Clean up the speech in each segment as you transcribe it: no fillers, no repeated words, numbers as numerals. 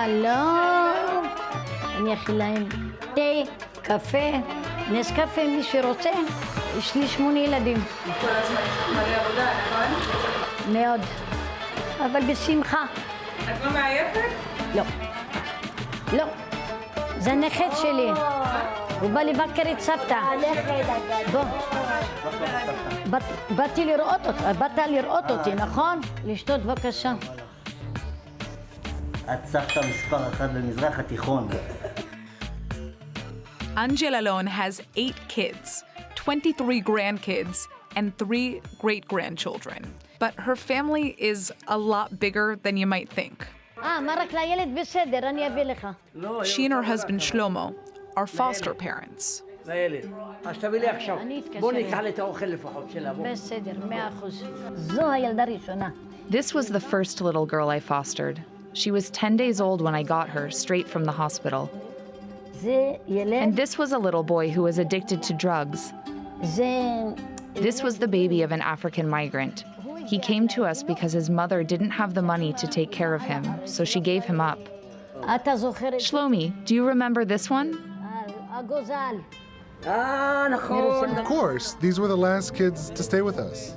לא. אני אכיל להם תה, קפה, נס קפה, מי שרוצה. יש לי 8 ילדים. כל הזמן מלא עבודה, נכון? מאוד. אבל בשמחה. את לא מעייפת? לא. לא. זה הנכד שלי. הוא בא לבקר את סבתא. בוא. באתי לראות אותך, באת לראות אותי, נכון? לשתות בבקשה. את סבתא מספר 1 במזרח התיכון. Angel alone has 8 kids, 23 grandkids, and 3 great-grandchildren. But her family is a lot bigger than you might think. מרק לילד בסדר, אני אביא לך. She and her husband Shlomo are foster parents. לילד. אז תביא לי עכשיו. בוא ניקח לי את האוכל לפחות שלה. בסדר, 100%. זו הילדה ראשונה. This was the first little girl I fostered. She was 10 days old when I got her, straight from the hospital. זה ילד. And this was a little boy who was addicted to drugs. זה... This was the baby of an African migrant. He came to us because his mother didn't have the money to take care of him, so she gave him up. אתה זוכרת? Shlomi, do you remember this one? הגוזל. נכון. Of course, these were the last kids to stay with us.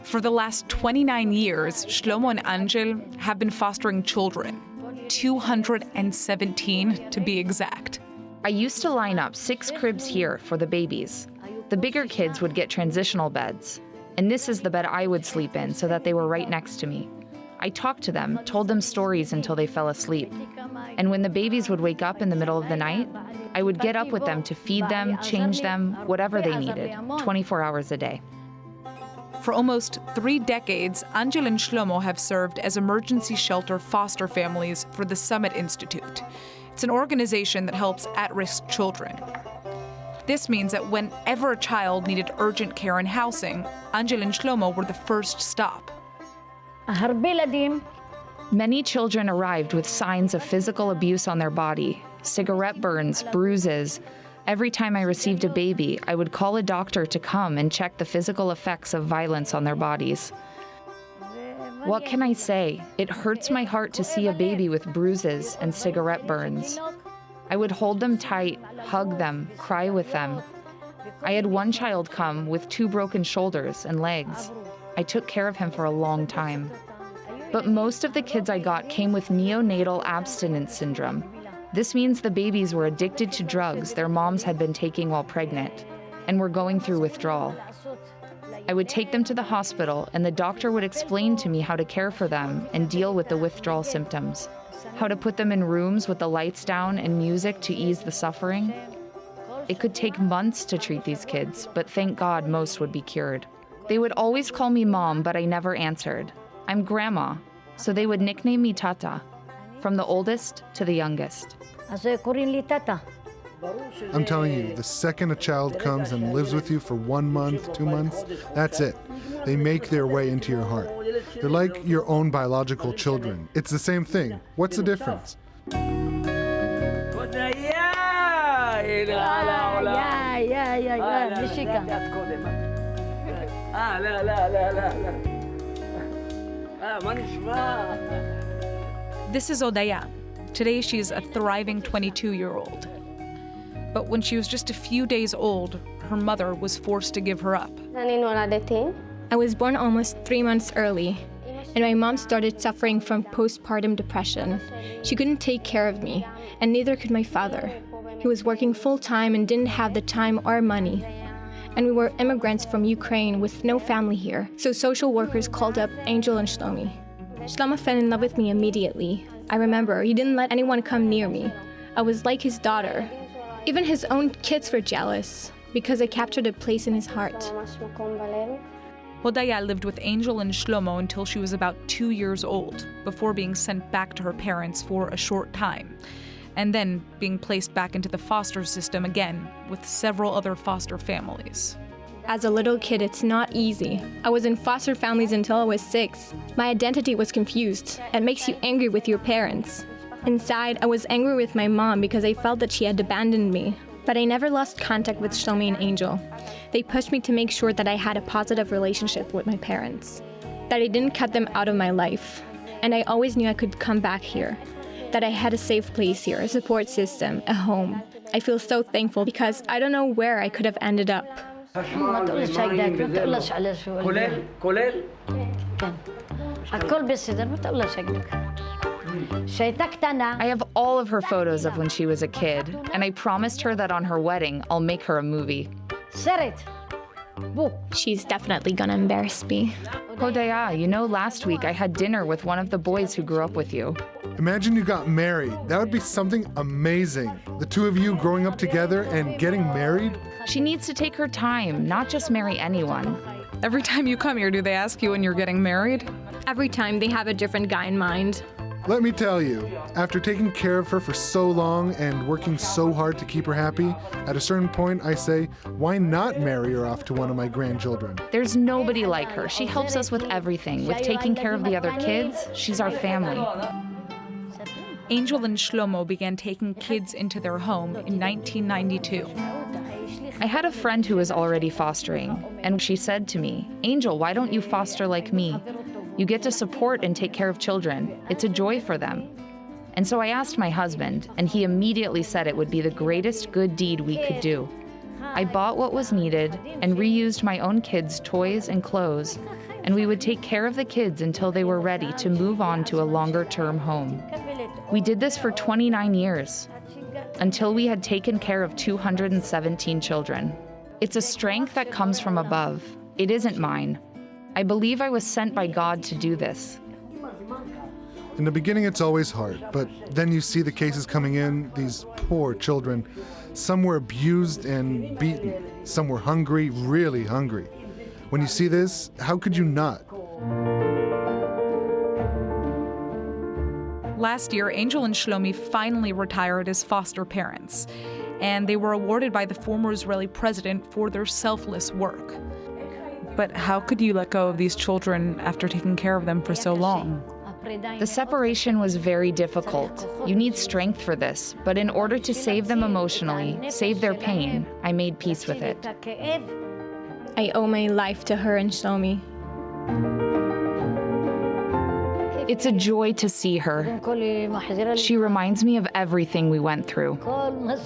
For the last 29 years, Shlomo and Angel have been fostering children, 217 to be exact. I used to line up 6 cribs here for the babies. The bigger kids would get transitional beds, and this is the bed I would sleep in so that they were right next to me. I talked to them, told them stories until they fell asleep. And when the babies would wake up in the middle of the night, I would get up with them to feed them, change them, whatever they needed, 24 hours a day. For almost 3 decades, Angel and Shlomo have served as emergency shelter foster families for the Summit Institute. It's an organization that helps at-risk children. This means that whenever a child needed urgent care and housing, Angel and Shlomo were the first stop. הרבה ילדים. Many children arrived with signs of physical abuse on their body, cigarette burns, bruises. Every time I received a baby, I would call a doctor to come and check the physical effects of violence on their bodies. What can I say? It hurts my heart to see a baby with bruises and cigarette burns. I would hold them tight, hug them, cry with them. I had one child come with 2 broken shoulders and legs. I took care of him for a long time. But most of the kids I got came with neonatal abstinence syndrome. This means the babies were addicted to drugs their moms had been taking while pregnant and were going through withdrawal. I would take them to the hospital, and the doctor would explain to me how to care for them and deal with the withdrawal symptoms, how to put them in rooms with the lights down and music to ease the suffering. It could take months to treat these kids, but thank God most would be cured. They would always call me Mom, but I never answered. I'm Grandma, so they would nickname me Tata, from the oldest to the youngest. אז קוראים לי טאטה. I'm telling you, the second a child comes and lives with you for 1 month, 2 months, that's it. They make their way into your heart. They're like your own biological children. It's the same thing. What's the difference? נשיקה. מה נשמע? This is Odaya. Today she's a thriving 22-year-old. But when she was just a few days old, her mother was forced to give her up. I was born almost 3 months early, and my mom started suffering from postpartum depression. She couldn't take care of me, and neither could my father. He was working full-time and didn't have the time or money. And we were immigrants from Ukraine with no family here, so social workers called up Angel and Shlomi. Shlomo fell in love with me immediately. I remember he didn't let anyone come near me. I was like his daughter. Even his own kids were jealous because I captured a place in his heart. Hodaya lived with Angel and Shlomo until she was about 2 years old, before being sent back to her parents for a short time, and then being placed back into the foster system again with several other foster families. As a little kid, it's not easy. I was in foster families until I was 6. My identity was confused. It makes you angry with your parents. Inside, I was angry with my mom because I felt that she had abandoned me. But I never lost contact with Shlomi and Angel. They pushed me to make sure that I had a positive relationship with my parents, that I didn't cut them out of my life. And I always knew I could come back here. that I had a safe place here, a support system, a home. I feel so thankful because I don't know where I could have ended up. ما تقولش هيداك ما تقولش على شو كوليل كان الكل بالصدر ما تقولش هيداك شيتك أنا I have all of her photos of when she was a kid, and I promised her that on her wedding, I'll make her a movie. سرت بو She's definitely gonna embarrass me. Hodaya, you know, last week I had dinner with one of the boys who grew up with you. Imagine you got married. That would be something amazing. The two of you growing up together and getting married. She needs to take her time, not just marry anyone. Every time you come here, do they ask you when you're getting married? Every time they have a different guy in mind. Let me tell you, after taking care of her for so long and working so hard to keep her happy, at a certain point I say, why not marry her off to one of my grandchildren? There's nobody like her. She helps us with everything, with taking care of the other kids. She's our family. Angel and Shlomo began taking kids into their home in 1992. I had a friend who was already fostering, and she said to me, Angel, why don't you foster like me? You get to support and take care of children. It's a joy for them. And so I asked my husband, and he immediately said it would be the greatest good deed we could do. I bought what was needed and reused my own kids' toys and clothes, and we would take care of the kids until they were ready to move on to a longer-term home. We did this for 29 years, until we had taken care of 217 children. It's a strength that comes from above. It isn't mine. I believe I was sent by God to do this. In the beginning, it's always hard, but then you see the cases coming in, these poor children. Some were abused and beaten. Some were hungry, really hungry. When you see this, how could you not? Last year, Angel and Shlomi finally retired as foster parents, and they were awarded by the former Israeli president for their selfless work. But how could you let go of these children after taking care of them for so long? The separation was very difficult. You need strength for this, but in order to save them emotionally, save their pain, I made peace with it. I owe my life to her and Shlomi. It's a joy to see her. She reminds me of everything we went through. كل ما